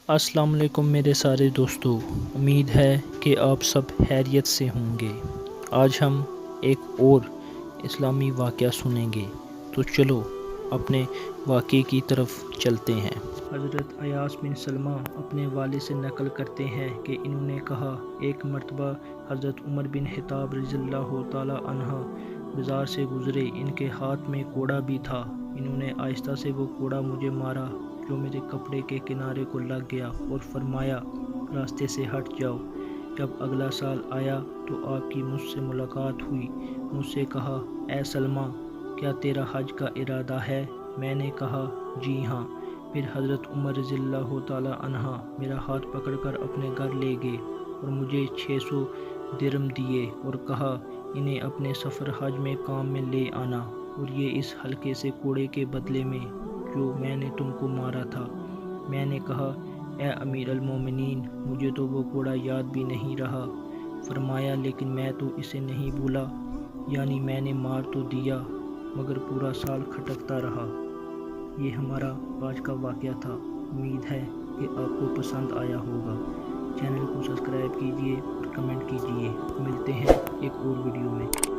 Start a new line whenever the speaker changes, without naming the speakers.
السلام علیکم میرے سارے دوستوں، امید ہے کہ آپ سب خیریت سے ہوں گے۔ آج ہم ایک اور اسلامی واقعہ سنیں گے، تو چلو اپنے واقعے کی طرف چلتے ہیں۔ حضرت ایاس بن سلمہ اپنے والد سے نقل کرتے ہیں کہ انہوں نے کہا، ایک مرتبہ حضرت عمر بن خطاب رضی اللہ تعالی عنہ بازار سے گزرے، ان کے ہاتھ میں کوڑا بھی تھا۔ انہوں نے آہستہ سے وہ کوڑا مجھے مارا جو میرے کپڑے کے کنارے کو لگ گیا، اور فرمایا، راستے سے ہٹ جاؤ۔ جب اگلا سال آیا تو آپ کی مجھ سے ملاقات ہوئی۔ مجھ سے کہا، اے سلمہ، کیا تیرا حج کا ارادہ ہے؟ میں نے کہا، جی ہاں۔ پھر حضرت عمر رضی اللہ تعالی عنہ میرا ہاتھ پکڑ کر اپنے گھر لے گئے اور مجھے 600 درہم دیے اور کہا، انہیں اپنے سفر حج میں کام میں لے آنا، اور یہ اس ہلکے سے کوڑے کے بدلے میں جو میں نے تم کو مارا تھا۔ میں نے کہا، اے امیر المومنین، مجھے تو وہ کوڑا یاد بھی نہیں رہا۔ فرمایا، لیکن میں تو اسے نہیں بھولا، یعنی میں نے مار تو دیا مگر پورا سال کھٹکتا رہا۔ یہ ہمارا آج کا واقعہ تھا۔ امید ہے کہ آپ کو پسند آیا ہوگا۔ چینل کو سبسکرائب کیجیے اور کمنٹ کیجیے۔ ملتے ہیں ایک اور ویڈیو میں۔